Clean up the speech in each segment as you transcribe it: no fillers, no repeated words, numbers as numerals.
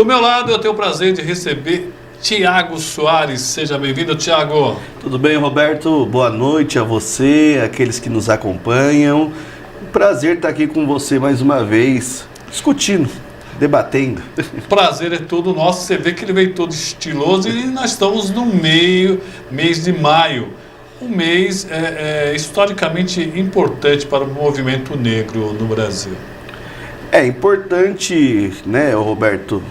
Do meu lado, eu tenho o prazer de receber Tiago Soares. Seja bem-vindo, Tiago. Tudo bem, Roberto? Boa noite a você, aqueles que nos acompanham. Prazer estar aqui com você mais uma vez, discutindo, debatendo. Prazer é todo nosso. Você vê que ele veio todo estiloso e nós estamos no mês de maio. Um mês historicamente importante para o movimento negro no Brasil. É importante, né, Roberto,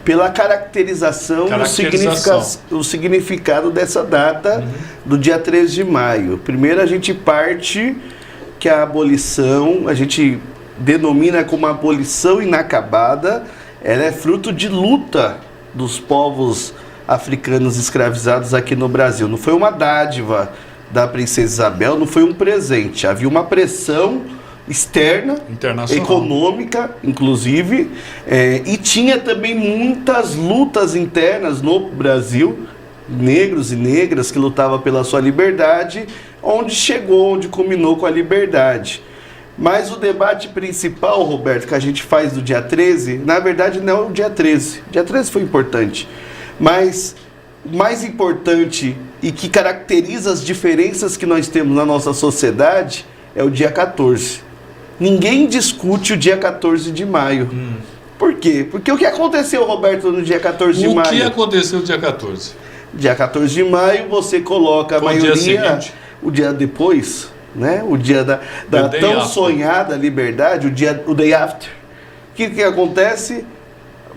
pela caracterização. O significado dessa data do dia 13 de maio. Primeiro a gente parte que a abolição, a gente denomina como abolição inacabada, ela é fruto de luta dos povos africanos escravizados aqui no Brasil. Não foi uma dádiva da princesa Isabel, não foi um presente. Havia uma pressão externa, econômica, inclusive, e tinha também muitas lutas internas no Brasil, negros e negras que lutavam pela sua liberdade, onde culminou com a liberdade. Mas o debate principal, Roberto, que a gente faz do dia 13, na verdade não é o dia 13. O dia 13 foi importante, mas o mais importante e que caracteriza as diferenças que nós temos na nossa sociedade é o dia 14. Ninguém discute o dia 14 de maio. Por quê? Porque o que aconteceu, Roberto, no dia 14 de maio? O que aconteceu no dia 14? Dia 14 de maio, você coloca a maioria, o dia depois, né? O dia da tão sonhada liberdade, o day after. O que acontece?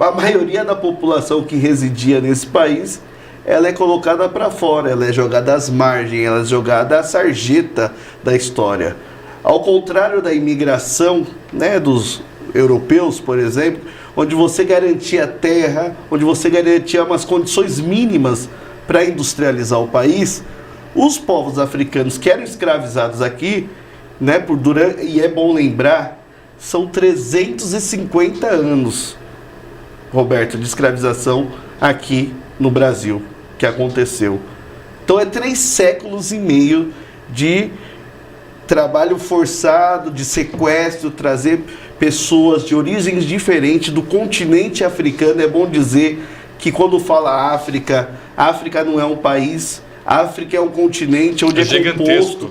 A maioria da população que residia nesse país, ela é colocada para fora, ela é jogada às margens, ela é jogada à sarjeta da história. Ao contrário da imigração, né, dos europeus, por exemplo, onde você garantia terra, onde você garantia umas condições mínimas para industrializar o país, os povos africanos que eram escravizados aqui, né, e é bom lembrar, são 350 anos, Roberto, de escravização aqui no Brasil, que aconteceu. Então é 3 séculos e meio de trabalho forçado, de sequestro, trazer pessoas de origens diferentes do continente africano. É bom dizer que quando fala África, África não é um país, África é um continente onde é composto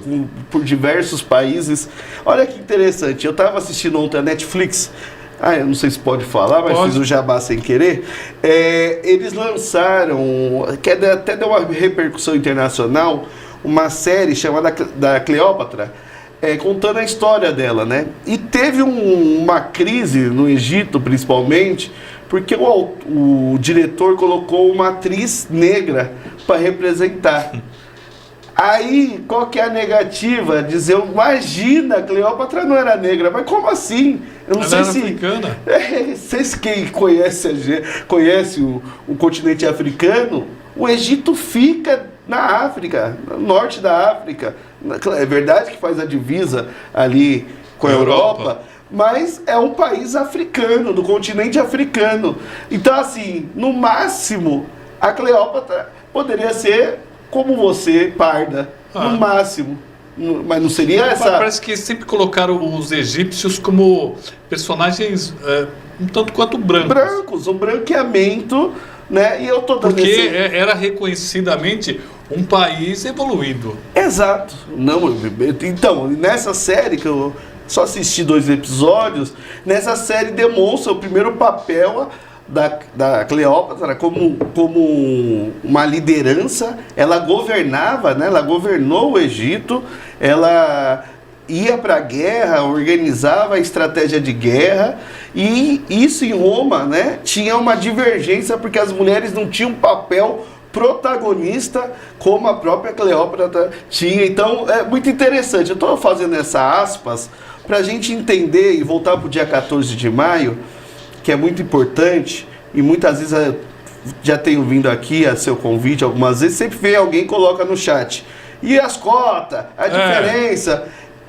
por diversos países. Olha que interessante, eu estava assistindo ontem a Netflix, eu não sei se pode falar, mas fiz o jabá sem querer. Eles lançaram, que até deu uma repercussão internacional, uma série chamada da Cleópatra, contando a história dela, né? E teve uma crise no Egito, principalmente, porque o diretor colocou uma atriz negra para representar. Aí, qual que é a negativa? Dizer, imagina, a Cleópatra não era negra, mas como assim? Eu não sei se... africana. Vocês que conhecem o continente africano, o Egito fica na África, no norte da África. É verdade que faz a divisa ali com a Europa, mas é um país africano, do continente africano. Então, assim, no máximo, a Cleópatra poderia ser como você, parda, no máximo. Mas não seria essa... Parece que sempre colocaram os egípcios como personagens um tanto quanto brancos. Um branqueamento, né? E eu tô dando porque era reconhecidamente um país evoluído. Exato. Então, nessa série, que eu só assisti 2 episódios, nessa série demonstra o primeiro papel da Cleópatra como uma liderança. Ela governava, né? Ela governou o Egito, ela ia para a guerra, organizava a estratégia de guerra, e isso em Roma, né, tinha uma divergência porque as mulheres não tinham papel protagonista como a própria Cleópatra tinha. Então é muito interessante. Eu estou fazendo essa aspas para a gente entender e voltar para o dia 14 de maio, que é muito importante, e muitas vezes eu já tenho vindo aqui a seu convite algumas vezes, sempre vem alguém e coloca no chat, e as cotas, a diferença.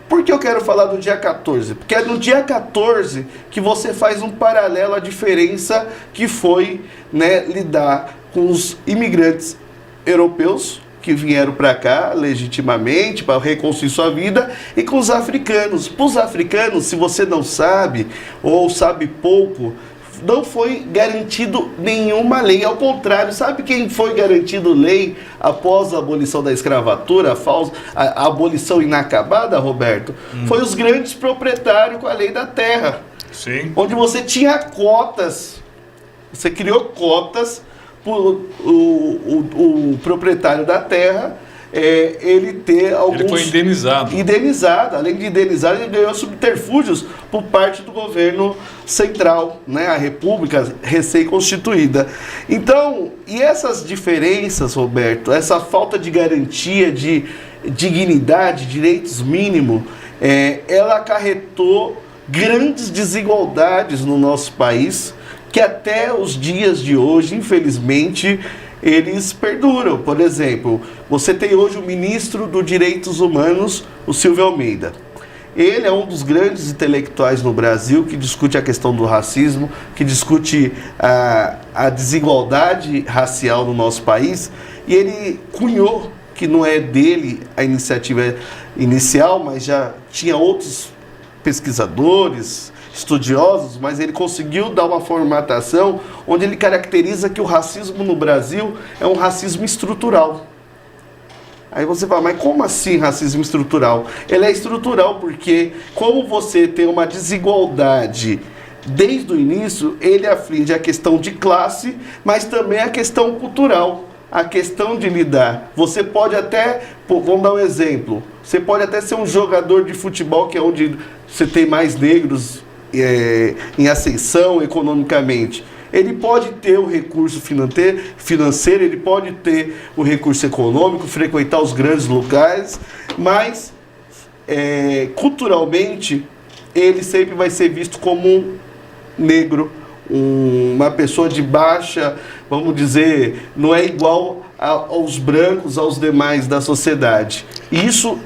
Por que eu quero falar do dia 14? Porque é no dia 14 que você faz um paralelo à diferença que foi, né, lidar com os imigrantes europeus que vieram para cá legitimamente para reconstruir sua vida, e com os africanos. Para os africanos, se você não sabe ou sabe pouco, não foi garantido nenhuma lei. Ao contrário, sabe quem foi garantido lei após a abolição da escravatura, a abolição inacabada, Roberto? Foi os grandes proprietários com a lei da terra. Sim. Onde você tinha cotas. Você criou cotas para o proprietário da terra, ele ter alguns... Ele foi indenizado. Indenizado. Além de indenizado, ele ganhou subterfúgios por parte do governo central, né? A república recém-constituída. Então, e essas diferenças, Roberto, essa falta de garantia de dignidade, direitos mínimos, ela acarretou grandes desigualdades no nosso país, que até os dias de hoje, infelizmente, eles perduram. Por exemplo, você tem hoje o ministro dos Direitos Humanos, o Silvio Almeida. Ele é um dos grandes intelectuais no Brasil que discute a questão do racismo, que discute a desigualdade racial no nosso país, e ele cunhou, que não é dele a iniciativa inicial, mas já tinha outros pesquisadores, estudiosos, mas ele conseguiu dar uma formatação onde ele caracteriza que o racismo no Brasil é um racismo estrutural. Aí você fala, mas como assim racismo estrutural? Ele é estrutural porque, como você tem uma desigualdade desde o início, ele aflige a questão de classe, mas também a questão cultural, a questão de lidar. Você pode até, vamos dar um exemplo, você pode até ser um jogador de futebol, que é onde você tem mais negros em ascensão economicamente. Ele pode ter o recurso financeiro, ele pode ter o recurso econômico, frequentar os grandes lugares, mas culturalmente ele sempre vai ser visto como um negro, uma pessoa de baixa, vamos dizer, não é igual aos brancos, aos demais da sociedade. Isso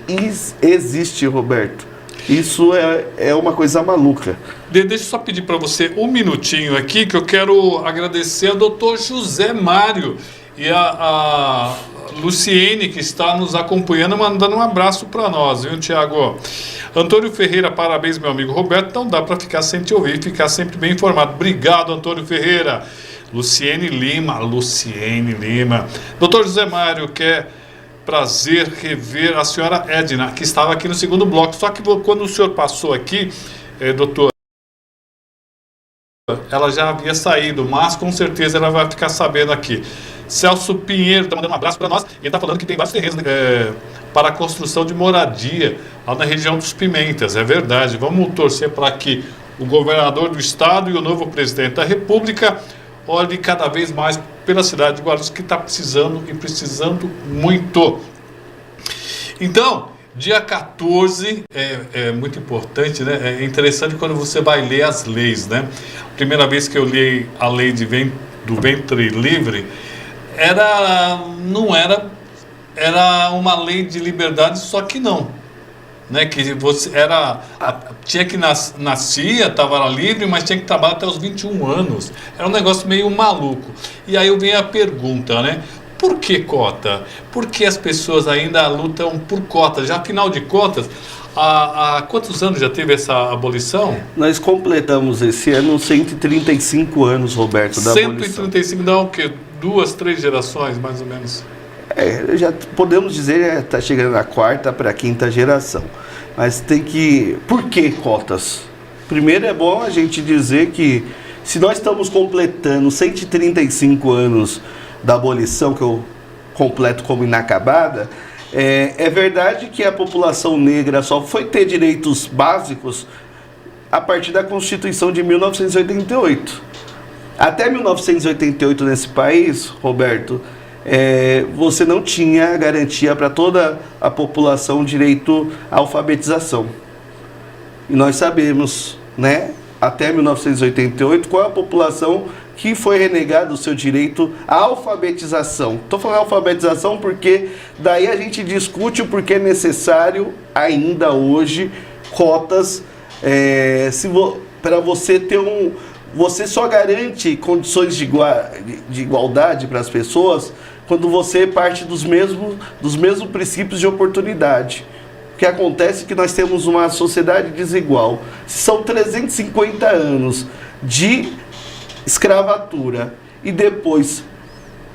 existe, Roberto. Isso é uma coisa maluca. Deixa eu só pedir para você um minutinho aqui, que eu quero agradecer ao doutor José Mário e a Luciene, que está nos acompanhando, mandando um abraço para nós, viu, Tiago? Antônio Ferreira, parabéns, meu amigo Roberto. Não dá para ficar sem te ouvir, ficar sempre bem informado. Obrigado, Antônio Ferreira. Luciene Lima. Doutor José Mário, prazer rever a senhora Edna, que estava aqui no segundo bloco. Só que quando o senhor passou aqui, doutor, ela já havia saído, mas com certeza ela vai ficar sabendo aqui. Celso Pinheiro está mandando um abraço para nós. Ele está falando que tem vários terrenos para a construção de moradia lá na região dos Pimentas. É verdade. Vamos torcer para que o governador do estado e o novo presidente da República olhe cada vez mais pela cidade de Guarulhos, que está precisando e precisando muito. Então, dia 14 é muito importante, né? É interessante quando você vai ler as leis, né? A primeira vez que eu li a lei do ventre livre, era uma lei de liberdade, só que não, né? Que você tinha que nascia, estava livre, mas tinha que trabalhar até os 21 anos. Era um negócio meio maluco. E aí vem a pergunta, né? Por que cota? Por que as pessoas ainda lutam por cota? Já afinal de contas, há quantos anos já teve essa abolição? Nós completamos esse ano 135 anos, Roberto, da abolição. 135, dá o quê? 2, 3 gerações, mais ou menos. Já podemos dizer, está chegando na 4ª para a 5ª geração. Mas tem que... Por que cotas? Primeiro é bom a gente dizer que se nós estamos completando 135 anos da abolição, que eu completo como inacabada, é verdade que a população negra só foi ter direitos básicos a partir da Constituição de 1988. Até 1988 nesse país, Roberto, você não tinha garantia para toda a população direito à alfabetização. E nós sabemos, né, até 1988, qual é a população que foi renegado o seu direito à alfabetização. Estou falando alfabetização porque daí a gente discute o porquê é necessário ainda hoje cotas para você ter Você só garante condições de igualdade para as pessoas quando você parte dos mesmos princípios de oportunidade. O que acontece é que nós temos uma sociedade desigual. São 350 anos de escravatura e depois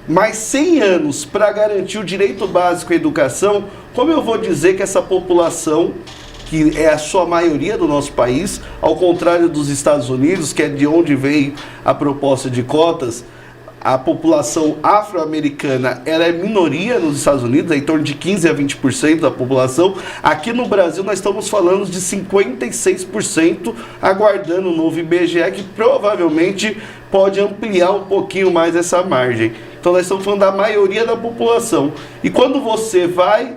mais 100 anos para garantir o direito básico à educação, como eu vou dizer que essa população, que é a sua maioria do nosso país, ao contrário dos Estados Unidos, que é de onde veio a proposta de cotas, a população afro-americana ela é minoria nos Estados Unidos, é em torno de 15 a 20% da população. Aqui no Brasil nós estamos falando de 56%, aguardando o novo IBGE, que provavelmente pode ampliar um pouquinho mais essa margem. Então nós estamos falando da maioria da população. E quando você vai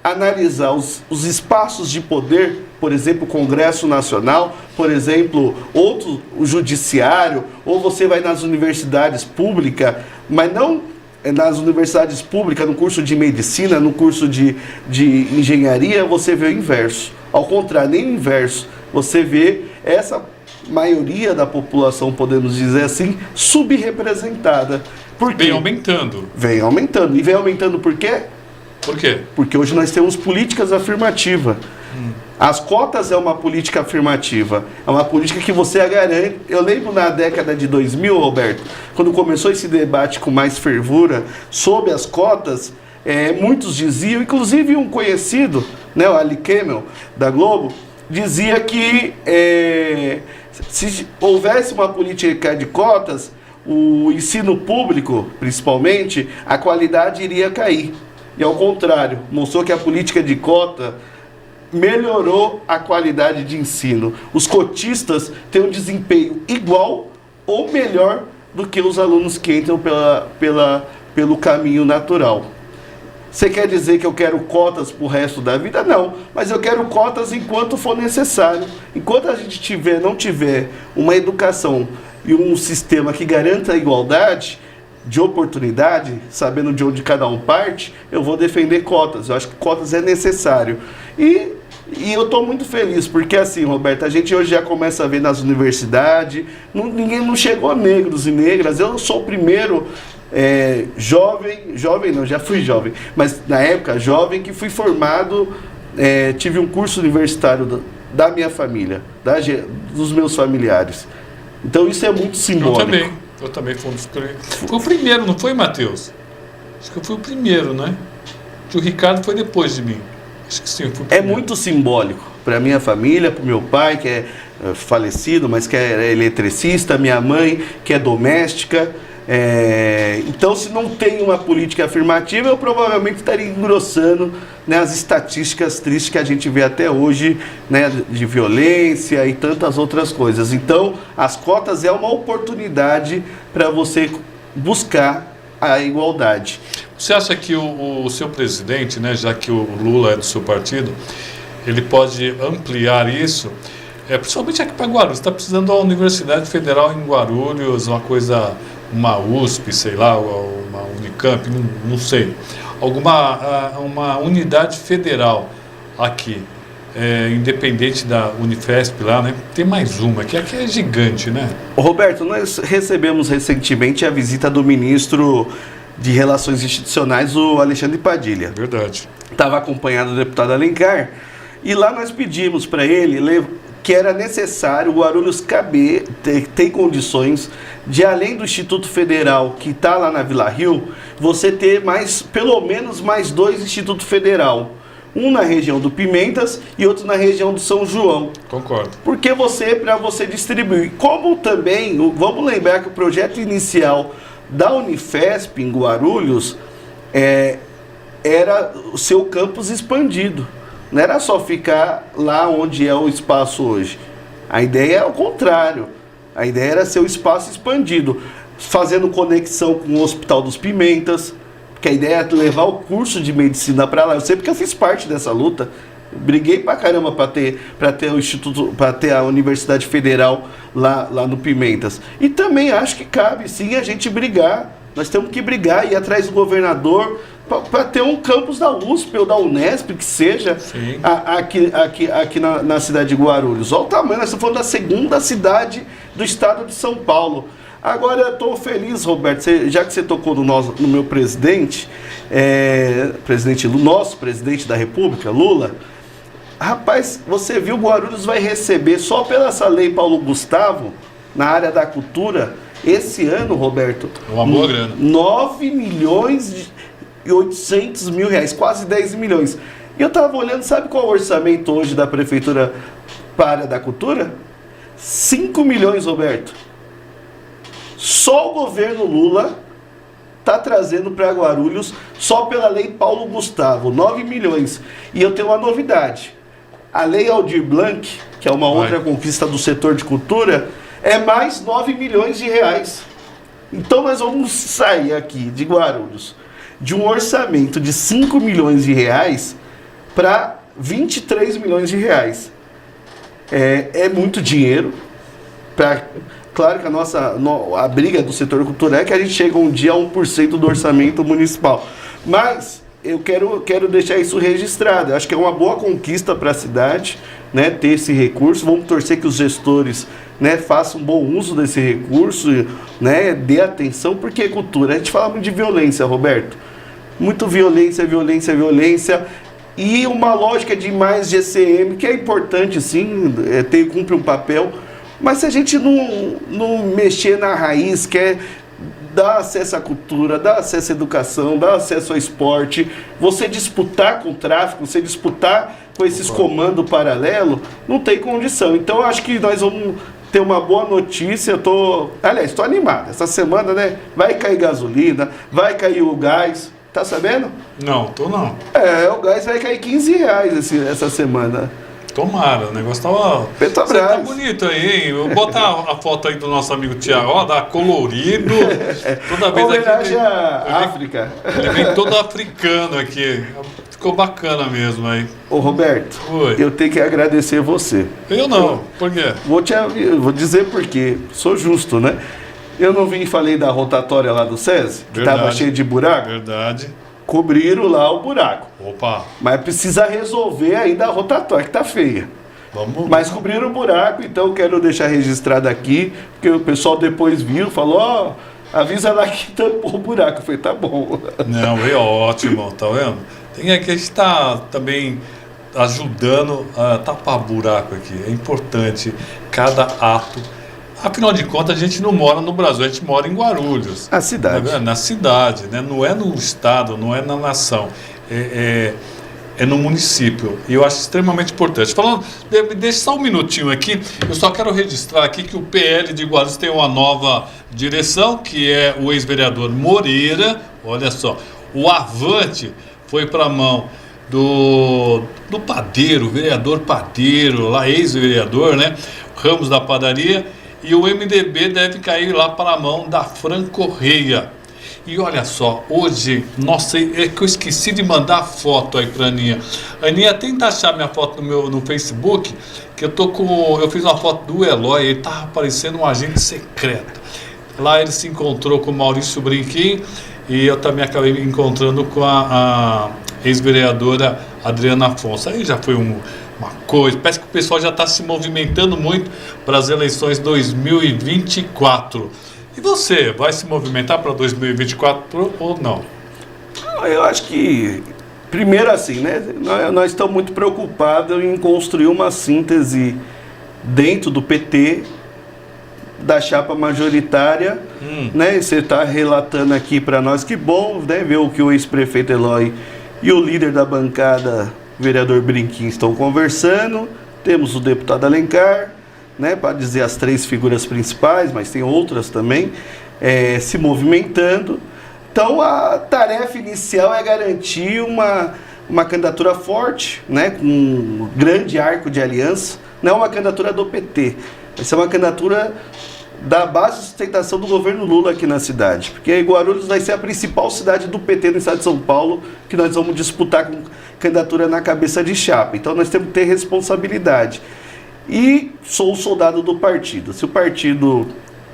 analisar os espaços de poder, por exemplo, o Congresso Nacional, por exemplo, o Judiciário, ou você vai nas universidades públicas, mas não nas universidades públicas, no curso de Medicina, no curso de Engenharia, você vê o inverso. Ao contrário, nem o inverso. Você vê essa maioria da população, podemos dizer assim, subrepresentada. Por quê? Vem aumentando. Vem aumentando. E vem aumentando por quê? Por quê? Porque hoje nós temos políticas afirmativas. As cotas é uma política afirmativa. É uma política que você garante. Eu lembro na década de 2000, Roberto, quando começou esse debate com mais fervura sobre as cotas, muitos diziam, inclusive um conhecido, né, o Ali Kemel, da Globo, dizia que se houvesse uma política de cotas, o ensino público, principalmente, a qualidade iria cair. E ao contrário, mostrou que a política de cota melhorou a qualidade de ensino. Os cotistas têm um desempenho igual ou melhor do que os alunos que entram pelo caminho natural. Você quer dizer que eu quero cotas para o resto da vida? Não, mas eu quero cotas enquanto for necessário. Enquanto a gente não tiver uma educação e um sistema que garanta a igualdade de oportunidade, sabendo de onde cada um parte, eu vou defender cotas. Eu acho que cotas é necessário. E eu estou muito feliz, porque assim, Roberto, a gente hoje já começa a ver nas universidades, ninguém não chegou negros e negras. Eu sou o primeiro jovem não, já fui jovem, mas na época jovem que fui formado, tive um curso universitário da minha família, dos meus familiares. Então isso é muito simbólico. Eu também fui o primeiro, não foi, Matheus? Acho que eu fui o primeiro, né? O Ricardo foi depois de mim. Acho que sim, eu fui o primeiro. É muito simbólico para minha família, para o meu pai, que é falecido, mas que é eletricista, minha mãe, que é doméstica. Então, se não tem uma política afirmativa, eu provavelmente estaria engrossando, né, as estatísticas tristes que a gente vê até hoje, né, de violência e tantas outras coisas. Então, as cotas é uma oportunidade para você buscar a igualdade. Você acha que o seu presidente, né, já que o Lula é do seu partido, ele pode ampliar isso? Principalmente aqui para Guarulhos. Está precisando da Universidade Federal em Guarulhos, uma USP, sei lá, uma Unicamp, não sei, uma unidade federal aqui, independente da Unifesp lá, né? Tem mais uma, que aqui é gigante, né? Roberto, nós recebemos recentemente a visita do ministro de Relações Institucionais, o Alexandre Padilha. Verdade. Estava acompanhado do deputado Alencar, e lá nós pedimos para ele que era necessário o Guarulhos ter condições de, além do Instituto Federal que está lá na Vila Rio, você ter pelo menos mais 2 Institutos Federal. Um na região do Pimentas e outro na região do São João. Concordo. Porque para você distribuir. Como também, vamos lembrar que o projeto inicial da Unifesp em Guarulhos era o seu campus expandido. Não era só ficar lá onde é o espaço hoje. A ideia é o contrário. A ideia era ser o espaço expandido, fazendo conexão com o Hospital dos Pimentas, porque a ideia é levar o curso de medicina para lá. Eu sei porque eu fiz parte dessa luta. Briguei pra caramba para ter o instituto, para ter a Universidade Federal lá no Pimentas. E também acho que cabe sim a gente brigar. Nós temos que brigar e ir atrás do governador para ter um campus da USP ou da Unesp, que seja, aqui na cidade de Guarulhos. Olha o tamanho, nós estamos falando da segunda cidade do estado de São Paulo. Agora eu estou feliz, Roberto, já que você tocou no meu presidente, nosso presidente da República, Lula. Rapaz, você viu, Guarulhos vai receber, só pela essa lei Paulo Gustavo, na área da cultura, Esse ano, Roberto, uma boa grana. 9 milhões e 800 mil reais, quase 10 milhões. E eu estava olhando, sabe qual é o orçamento hoje da Prefeitura para a área da cultura? 5 milhões, Roberto. Só o governo Lula está trazendo para Guarulhos, só pela lei Paulo Gustavo, 9 milhões. E eu tenho uma novidade. A lei Aldir Blanc, que é uma outra conquista do setor de cultura, é mais 9 milhões de reais. Então nós vamos sair aqui de Guarulhos de um orçamento de 5 milhões de reais para 23 milhões de reais. É muito dinheiro. Claro que a briga do setor cultural é que a gente chega um dia a 1% do orçamento municipal. Mas eu quero deixar isso registrado. Eu acho que é uma boa conquista para a cidade, né, ter esse recurso. Vamos torcer que os gestores, né, façam um bom uso desse recurso, né, dê atenção, porque cultura. A gente fala muito de violência, Roberto. Muito violência. E uma lógica de mais GCM, que é importante sim, cumpre um papel. Mas se a gente não mexer na raiz, quer dar acesso à cultura, dar acesso à educação, dar acesso ao esporte, você disputar com o tráfico, você disputar com esses comandos paralelos, não tem condição. Então eu acho que nós vamos ter uma boa notícia. Estou animado. Essa semana, né, vai cair gasolina, vai cair o gás. Tá sabendo? Não, tô não. O gás vai cair 15 reais essa semana. Tomara, o negócio tava... Petrobras. Você tá bonito aí, hein? Vou botar a foto aí do nosso amigo Tiago, ó, dá colorido. Toda vez homenagem à África. Ele vem todo africano aqui. Ficou bacana mesmo aí. Ô Roberto, oi. Eu tenho que agradecer você. Eu não, por quê? Vou dizer por quê. Sou justo, né? Eu não vim e falei da rotatória lá do SESI, que estava cheio de buraco. Verdade. Cobriram lá o buraco. Opa. Mas precisa resolver ainda a rotatória, que tá feia. Vamos. Mas cobriram o buraco, então eu quero deixar registrado aqui, porque o pessoal depois viu, falou, avisa lá que tampou o buraco. Eu falei, tá bom. Não, veio ótimo, tá vendo? Tem aqui, a gente tá também ajudando a tapar buraco aqui. É importante cada ato. Afinal de contas, a gente não mora no Brasil, a gente mora em Guarulhos. Na cidade. Na cidade, né? Não é no estado, não é na nação. É no município. E eu acho extremamente importante. Falando, deixa só um minutinho aqui. Eu só quero registrar aqui que o PL de Guarulhos tem uma nova direção, que é o ex-vereador Moreira. Olha só, o Avante foi para a mão do Padeiro, vereador Padeiro, lá ex-vereador, né? Ramos da Padaria. E o MDB deve cair lá para a mão da Fran Correia. E olha só, hoje, nossa, é que eu esqueci de mandar a foto aí para a Aninha. Aninha, tenta achar minha foto no Facebook, que eu fiz uma foto do Eloy, ele estava parecendo um agente secreto. Lá ele se encontrou com o Maurício Brinquim e eu também acabei me encontrando com a ex-vereadora Adriana Afonso. Aí já foi uma coisa, parece que o pessoal já está se movimentando muito para as eleições 2024. E você, vai se movimentar para 2024 ou não? Eu acho que, primeiro assim, né, nós estamos muito preocupados em construir uma síntese dentro do PT, da chapa majoritária, né, e você está relatando aqui para nós, que bom, né, ver o que o ex-prefeito Eloy e o líder da bancada, o vereador Brinquim, estão conversando. Temos o deputado Alencar, né, para dizer as três figuras principais, mas tem outras também, se movimentando. Então a tarefa inicial é garantir uma candidatura forte, né, com um grande arco de aliança. Não é uma candidatura do PT, vai ser uma candidatura da base de sustentação do governo Lula aqui na cidade, porque Guarulhos vai ser a principal cidade do PT no estado de São Paulo, que nós vamos disputar com candidatura na cabeça de chapa. Então nós temos que ter responsabilidade. E sou um soldado do partido. Se o partido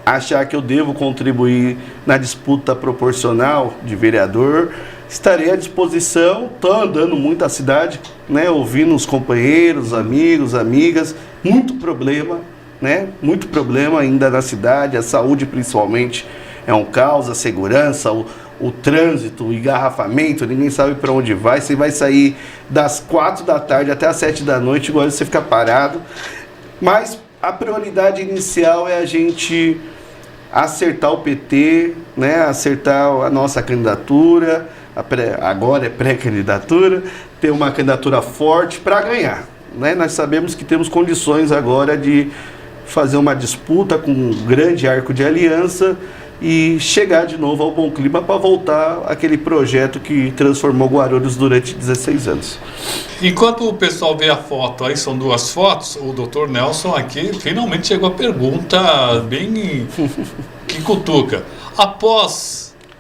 achar que eu devo contribuir na disputa proporcional de vereador, estarei à disposição. Estou andando muito a cidade, né, ouvindo os companheiros, amigos, amigas. Muito problema, né? Muito problema ainda na cidade. A saúde, principalmente, é um caos. A segurança, o trânsito, o engarrafamento, ninguém sabe para onde vai. Você vai sair das 4 da tarde até as 7 da noite, igual você fica parado. Mas a prioridade inicial é a gente acertar o PT, né, acertar a nossa candidatura, agora é pré-candidatura, ter uma candidatura forte para ganhar. Né? Nós sabemos que temos condições agora de fazer uma disputa com um grande arco de aliança e chegar de novo ao Bom Clima para voltar àquele projeto que transformou Guarulhos durante 16 anos. Enquanto o pessoal vê a foto, aí são duas fotos, o Dr. Nelson aqui finalmente chegou a pergunta bem que cutuca.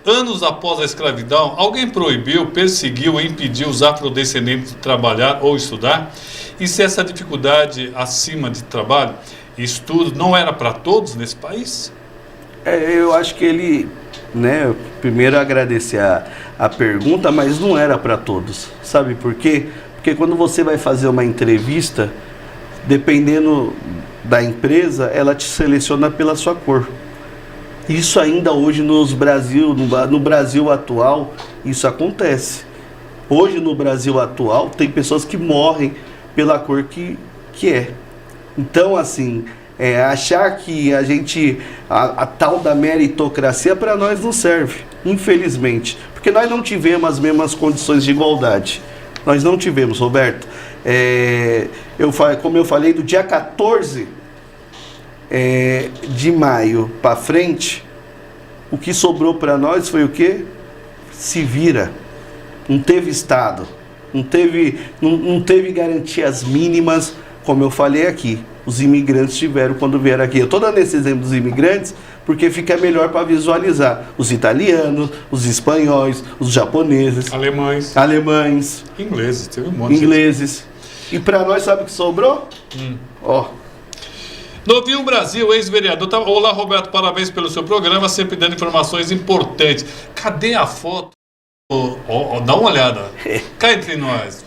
Anos após a escravidão, alguém proibiu, perseguiu e impediu os afrodescendentes de trabalhar ou estudar? E se essa dificuldade acima de trabalho e estudo não era para todos nesse país? Eu acho que ele, né, primeiro agradecer a pergunta, mas não era para todos. Sabe por quê? Porque quando você vai fazer uma entrevista, dependendo da empresa, ela te seleciona pela sua cor. Isso ainda hoje no Brasil atual, isso acontece. Hoje no Brasil atual, tem pessoas que morrem pela cor que é. Então, assim, achar que a tal da meritocracia para nós não serve, infelizmente. Porque nós não tivemos as mesmas condições de igualdade. Nós não tivemos, Roberto. Como eu falei, do dia 14 de maio para frente, o que sobrou para nós foi o quê? Se vira. Não teve Estado. Não teve garantias mínimas, como eu falei aqui. Os imigrantes tiveram quando vieram aqui. Eu estou dando esse exemplo dos imigrantes porque fica melhor para visualizar. Os italianos, os espanhóis, os japoneses, alemães, ingleses, teve um monte ingleses. E para nós, sabe o que sobrou? Ó. Novinho Brasil, ex-vereador. Olá, Roberto, parabéns pelo seu programa, sempre dando informações importantes. Cadê a foto? Dá uma olhada. Cá entre nós.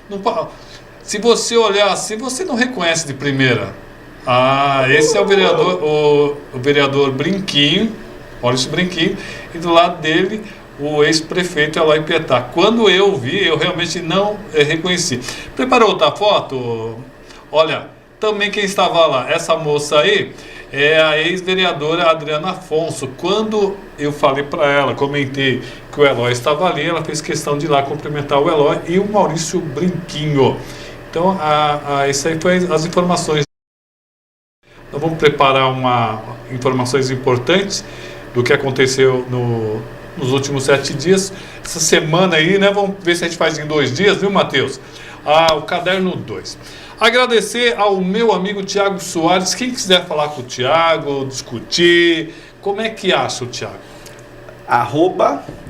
Se você olhar assim, você não reconhece de primeira. Esse é o vereador Brinquinho. Olha esse Brinquinho. E do lado dele, o ex-prefeito Eloy Pietá. Quando eu vi, eu realmente não reconheci. Preparou outra foto? Olha, também quem estava lá, essa moça aí é a ex-vereadora Adriana Afonso. Quando eu falei para ela, comentei que o Eloy estava ali, ela fez questão de ir lá cumprimentar o Eloy e o Maurício Brinquinho. Então, isso aí foi as informações. Nós vamos preparar informações importantes do que aconteceu nos últimos 7 dias. Essa semana aí, né? Vamos ver se a gente faz em 2 dias, viu, Matheus? O caderno 2. Agradecer ao meu amigo Tiago Soares. Quem quiser falar com o Tiago, discutir, como é que acha o Tiago?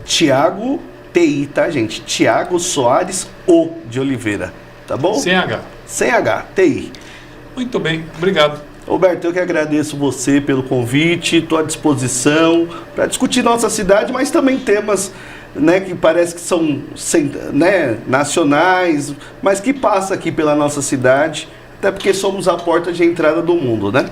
@Tiago TI, tá, gente? Tiago Soares de Oliveira, tá bom? Sem H. Sem H, TI. Muito bem, obrigado. Roberto, eu que agradeço você pelo convite, estou à disposição para discutir nossa cidade, mas também temas, né, que parece que são, né, nacionais, mas que passa aqui pela nossa cidade, até porque somos a porta de entrada do mundo, né?